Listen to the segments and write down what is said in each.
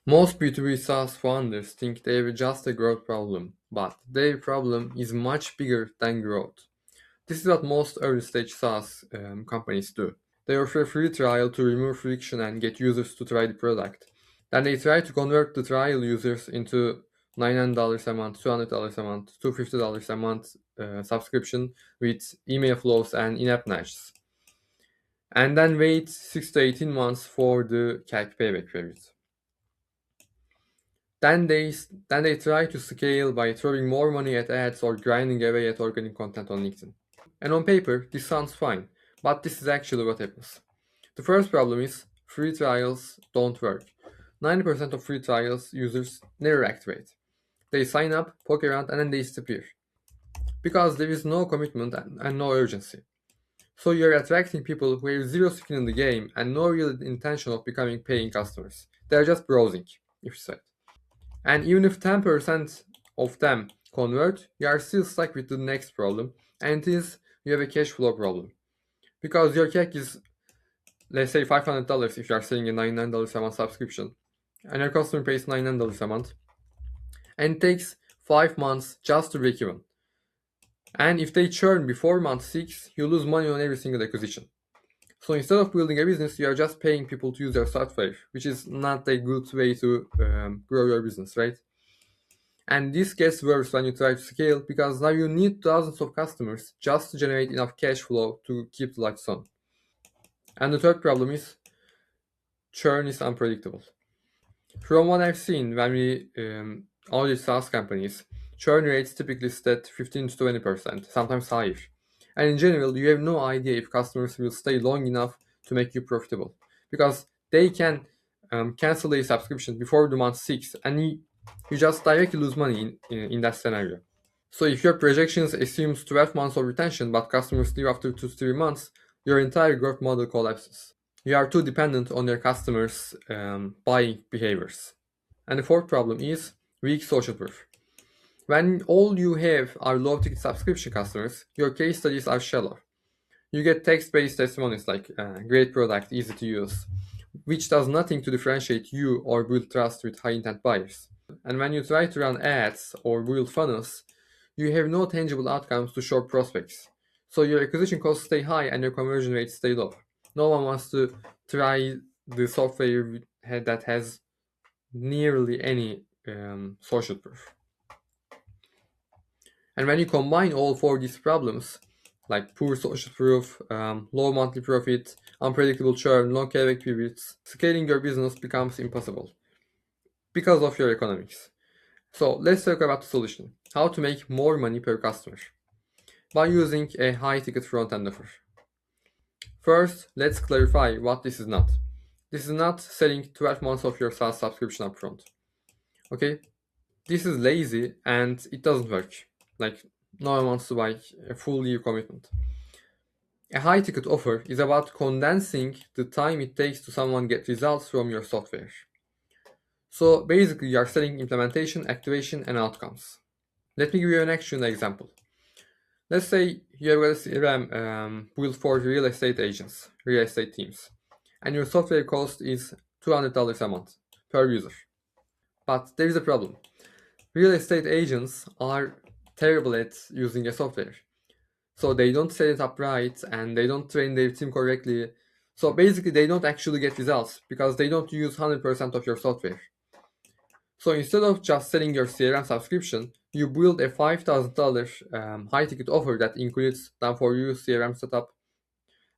Most B2B SaaS founders think they have just a growth problem, but their problem is much bigger than growth. This is what most early stage SaaS companies do. They offer a free trial to remove friction and get users to try the product. Then they try to convert the trial users into $99 a month, $200 a month, $250 a month subscription with email flows and in-app nudges. And then wait 6 to 18 months for the CAC payback period. Then they try to scale by throwing more money at ads or grinding away at organic content on LinkedIn. And on paper, this sounds fine, but this is actually what happens. The first problem is free trials don't work. 90% of free trials users never activate. They sign up, poke around, and then they disappear. Because there is no commitment and no urgency. So you're attracting people who have zero skin in the game and no real intention of becoming paying customers. They're just browsing, if you said. And even if 10% of them convert, you are still stuck with the next problem, and it is you have a cash flow problem. Because your CAC is, let's say, $500 if you are selling a $99 a month subscription, and your customer pays $99 a month, and it takes 5 months just to break even. And if they churn before month 6, you lose money on every single acquisition. So instead of building a business, you are just paying people to use your software, which is not a good way to grow your business, right? And this gets worse when you try to scale because now you need thousands of customers just to generate enough cash flow to keep the lights on. And the third problem is churn is unpredictable. From what I've seen when we audit SaaS companies, churn rates typically sit at 15 to 20%, sometimes higher. And in general, you have no idea if customers will stay long enough to make you profitable because they can cancel a subscription before the month 6 and you just directly lose money in that scenario. So if your projections assumes 12 months of retention but customers leave after 2 to 3 months, your entire growth model collapses. You are too dependent on your customers' buying behaviors. And the fourth problem is weak social proof. When all you have are low-ticket subscription customers, your case studies are shallow. You get text-based testimonies like great product, easy to use, which does nothing to differentiate you or build trust with high-intent buyers. And when you try to run ads or build funnels, you have no tangible outcomes to show prospects. So your acquisition costs stay high and your conversion rates stay low. No one wants to try the software that has nearly any social proof. And when you combine all four of these problems, like poor social proof, low monthly profit, unpredictable churn, long payback periods, scaling your business becomes impossible because of your economics. So let's talk about the solution. How to make more money per customer by using a high-ticket front-end offer. First, let's clarify what this is not. This is not selling 12 months of your SaaS subscription upfront. Okay? This is lazy and it doesn't work. Like, no one wants to buy a full year commitment. A high ticket offer is about condensing the time it takes to someone get results from your software. So basically, you are selling implementation, activation, and outcomes. Let me give you an actual example. Let's say you have got a CRM built for real estate agents, real estate teams, and your software cost is $200 a month per user. But there is a problem. Real estate agents are terrible at using a software. So they don't set it up right and they don't train their team correctly. So basically they don't actually get results because they don't use 100% of your software. So instead of just selling your CRM subscription, you build a $5,000 high ticket offer that includes done for you CRM setup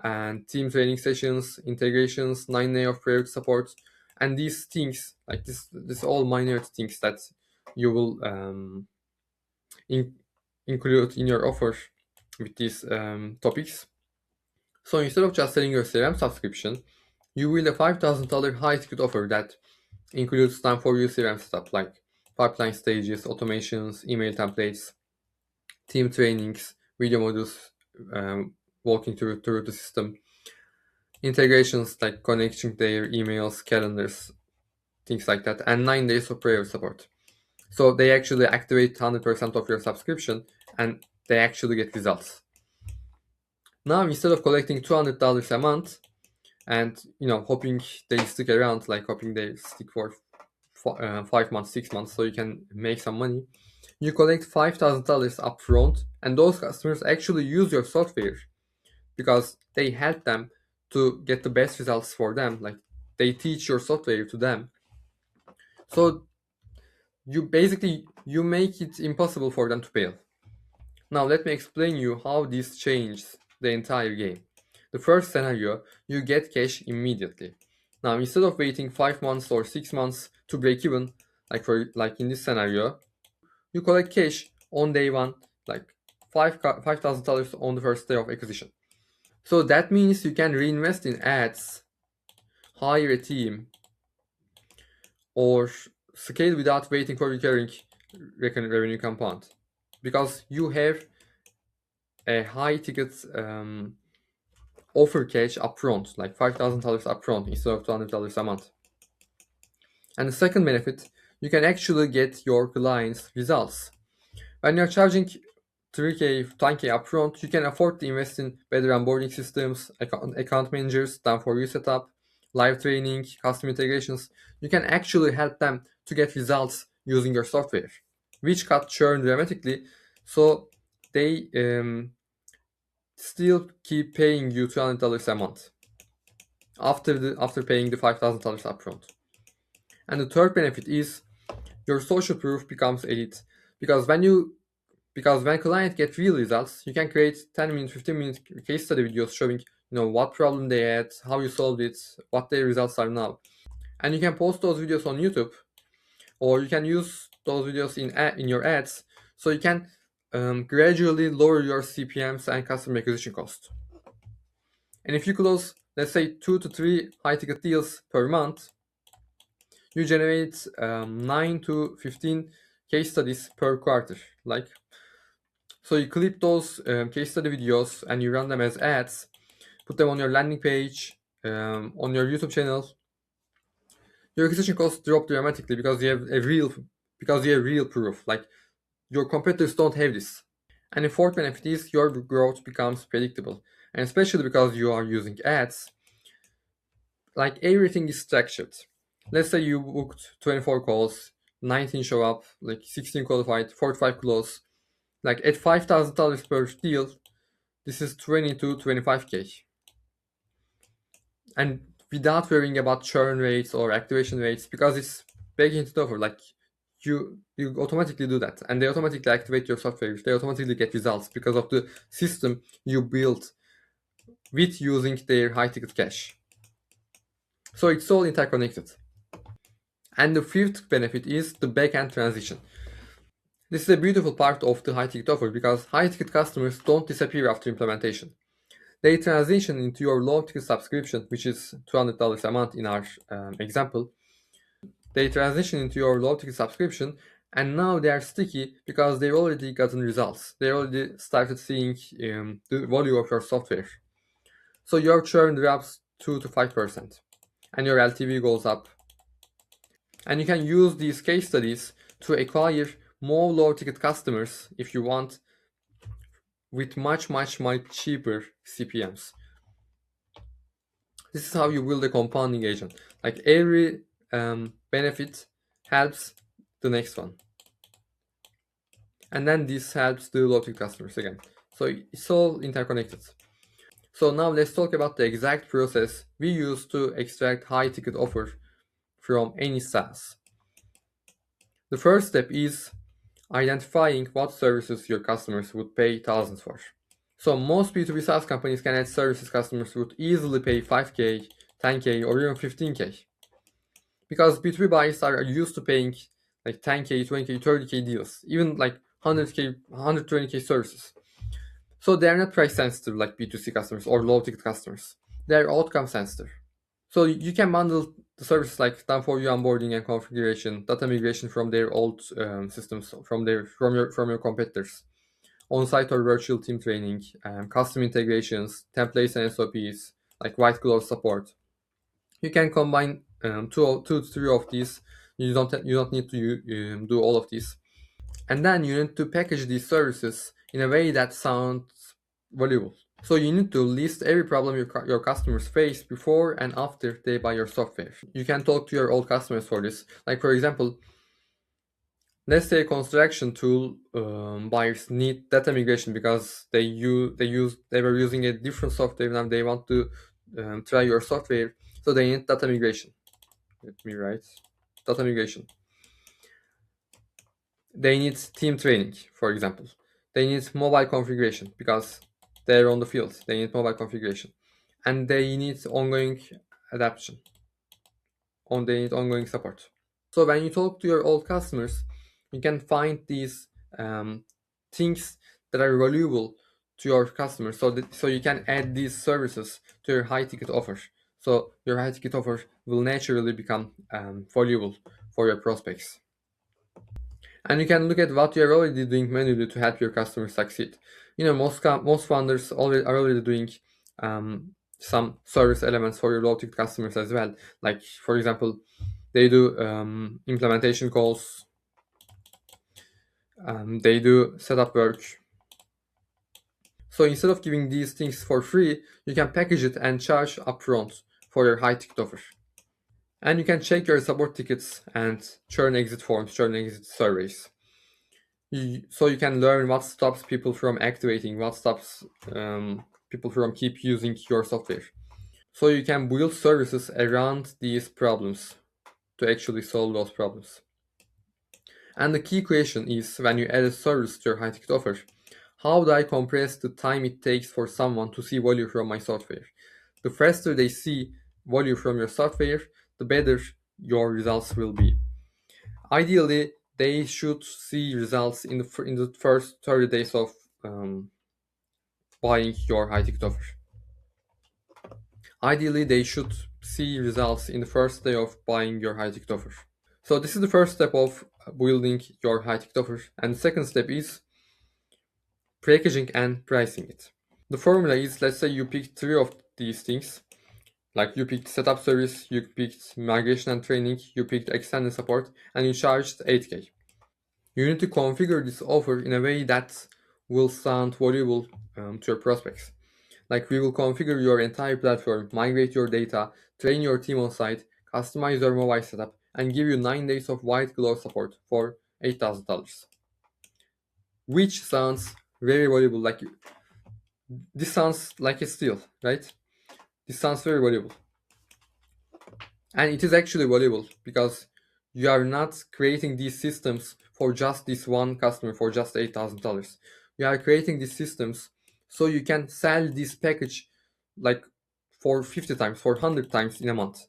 and team training sessions, integrations, 9 days of product support, and these things like this all minor things that you will include in your offer with these topics. So instead of just selling your CRM subscription, you will a $5,000 high ticket offer that includes time for you CRM setup like pipeline stages, automations, email templates, team trainings, video modules, walking through the system, integrations like connecting their emails, calendars, things like that, and 9 days of prayer support. So they actually activate 100% of your subscription and they actually get results. Now instead of collecting $200 a month and hoping they stick around, like hoping they stick for 5 months, 6 months, so you can make some money. You collect $5,000 upfront, and those customers actually use your software because they help them to get the best results for them. Like they teach your software to them. So you make it impossible for them to fail. Now let me explain you how this changes the entire game. The first scenario, you get cash immediately. Now instead of waiting 5 months or 6 months to break even, like in this scenario, you collect cash on day one, like $5,000 on the first day of acquisition. So that means you can reinvest in ads, hire a team, or scale without waiting for recurring revenue compound, because you have a high ticket offer cash upfront, like $5,000 upfront instead of $200 a month. And the second benefit, you can actually get your clients results. When you're charging 3K, 10K upfront, you can afford to invest in better onboarding systems, account managers, done for you setup, live training, custom integrations. You can actually help them to get results using your software, which cut churn dramatically. So they still keep paying you $200 a month after paying the $5,000 upfront. And the third benefit is your social proof becomes elite, because when client get real results, you can create 10-minute, 15-minute case study videos showing what problem they had, how you solved it, what their results are now, and you can post those videos on YouTube, or you can use those videos in your ads, so you can gradually lower your CPMs and customer acquisition cost. And if you close, let's say 2 to 3 high ticket deals per month, you generate 9 to 15 case studies per quarter. So you clip those case study videos and you run them as ads, put them on your landing page, on your YouTube channel. Your acquisition costs drop dramatically because you have real proof. Like your competitors don't have this. And the fourth benefit is your growth becomes predictable, and especially because you are using ads, like everything is structured. Let's say you booked 24 calls, 19 show up, like 16 qualified, 45 close. Like at $5,000 per deal, this is 20 to 25K. And without worrying about churn rates or activation rates, because it's baked into the offer, like you automatically do that, and they automatically activate your software. They automatically get results because of the system you built with using their high ticket cash. So it's all interconnected. And the fifth benefit is the back-end transition. This is a beautiful part of the high ticket offer, because high ticket customers don't disappear after implementation. They transition into your low ticket subscription, which is $200 a month in our example. They transition into your low ticket subscription, and now they are sticky because they've already gotten results. They already started seeing the value of your software. So your churn drops 2 to 5%, and your LTV goes up. And you can use these case studies to acquire more low ticket customers if you want, with much cheaper CPMs. This is how you build a compounding agent. Like every benefit helps the next one, and then this helps the low ticket customers again. So it's all interconnected. So now let's talk about the exact process we use to extract high ticket offer from any SaaS. The first step is identifying what services your customers would pay thousands for. So most B2B SaaS companies can add services customers would easily pay 5K, 10K, or even 15K. Because B2B buyers are used to paying like 10K, 20K, 30K deals, even like 100K, 120K services. So they're not price sensitive like B2C customers or low ticket customers. They're outcome sensitive. So you can bundle the services like done for you onboarding and configuration, data migration from their old systems, from your competitors, on-site or virtual team training, custom integrations, templates and SOPs, like white glove support. You can combine two to three of these. You don't need to do all of these, and then you need to package these services in a way that sounds valuable. So you need to list every problem your customers face before and after they buy your software. You can talk to your old customers for this. Like for example, let's say construction tool buyers need data migration because they were using a different software. Now they want to try your software, so they need data migration. Let me write data migration. They need team training, for example. They need mobile configuration because they're on the field. They need mobile configuration, and they need ongoing adaptation. They need ongoing support. So when you talk to your old customers, you can find these things that are valuable to your customers. So you can add these services to your high ticket offer. So your high ticket offer will naturally become valuable for your prospects. And you can look at what you're already doing manually to help your customers succeed. Most founders are already doing some service elements for your low ticket customers as well. Like for example, they do implementation calls, they do setup work. So instead of giving these things for free, you can package it and charge upfront for your high ticket offer. And you can check your support tickets and churn exit forms, churn exit surveys. So you can learn what stops people from activating, what stops people from keep using your software. So you can build services around these problems to actually solve those problems. And the key question is, when you add a service to your high ticket offer, how do I compress the time it takes for someone to see value from my software? The faster they see value from your software, the better your results will be. Ideally, they should see results in the first 30 days of buying your high ticket offer. Ideally, they should see results in the first day of buying your high ticket offer. So this is the first step of building your high ticket offer, and the second step is packaging and pricing it. The formula is, let's say you picked three of these things, like you picked setup service, you picked migration and training, you picked extended support, and you charged 8K. You need to configure this offer in a way that will sound valuable to your prospects. Like we will configure your entire platform, migrate your data, train your team on site, customize your mobile setup, and give you 9 days of white glove support for $8,000. Which sounds very valuable. Like this sounds like a steal, right? This sounds very valuable. And it is actually valuable because you are not creating these systems for just this one customer for just $8,000. You are creating these systems so you can sell this package like for 50 times, for 100 times in a month.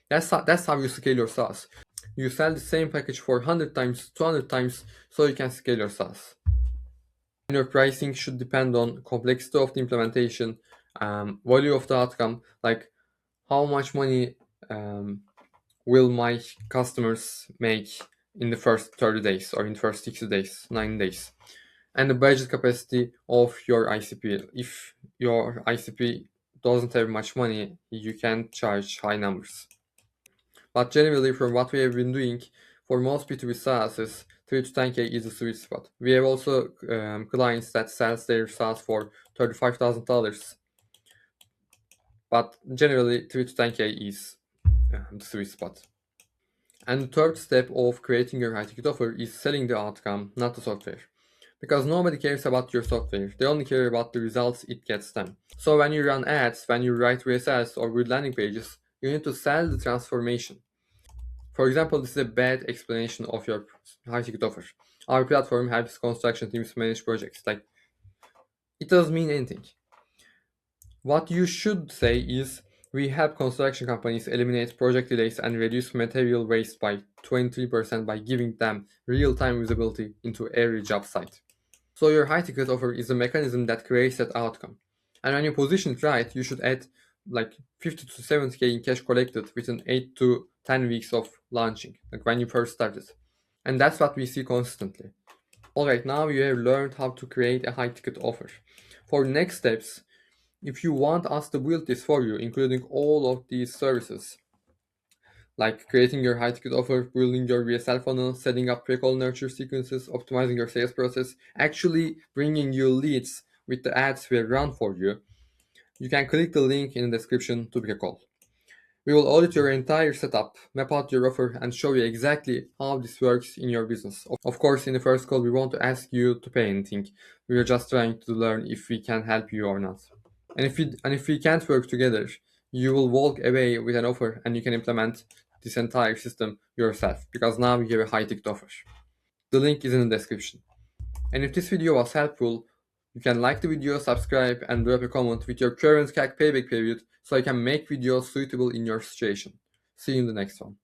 That's how you scale your SaaS. You sell the same package for 100 times, 200 times, so you can scale your SaaS. And your pricing should depend on complexity of the implementation, value of the outcome, like how much money will my customers make in the first 30 days or in the first 60 days, 9 days, and the budget capacity of your ICP. If your ICP doesn't have much money, you can charge high numbers. But generally, from what we have been doing, for most B2B SaaS, 3 to 10K is the sweet spot. We have also clients that sells their SaaS for $35,000, but generally 3 to 10K is the sweet spot. And the third step of creating your high ticket offer is selling the outcome, not the software. Because nobody cares about your software, they only care about the results it gets them. So when you run ads, when you write VSS or build landing pages, you need to sell the transformation. For example, this is a bad explanation of your high ticket offer. Our platform helps construction teams manage projects. Like, it doesn't mean anything. What you should say is, we help construction companies eliminate project delays and reduce material waste by 23% by giving them real-time visibility into every job site. So your high ticket offer is a mechanism that creates that outcome. And when you position it right, you should add like 50 to 70K in cash collected within 8 to 10 weeks of launching, like when you first started. And that's what we see consistently. Alright, now you have learned how to create a high ticket offer. For next steps, if you want us to build this for you, including all of these services, like creating your high ticket offer, building your VSL funnel, setting up pre-call nurture sequences, optimizing your sales process, actually bringing you leads with the ads we run for you, you can click the link in the description to book a call. We will audit your entire setup, map out your offer, and show you exactly how this works in your business. Of course, in the first call, we won't ask you to pay anything. We are just trying to learn if we can help you or not. And if we can't work together, you will walk away with an offer and you can implement this entire system yourself because now you have a high-ticket offer. The link is in the description. And if this video was helpful, you can like the video, subscribe, and drop a comment with your current CAC payback period so I can make videos suitable in your situation. See you in the next one.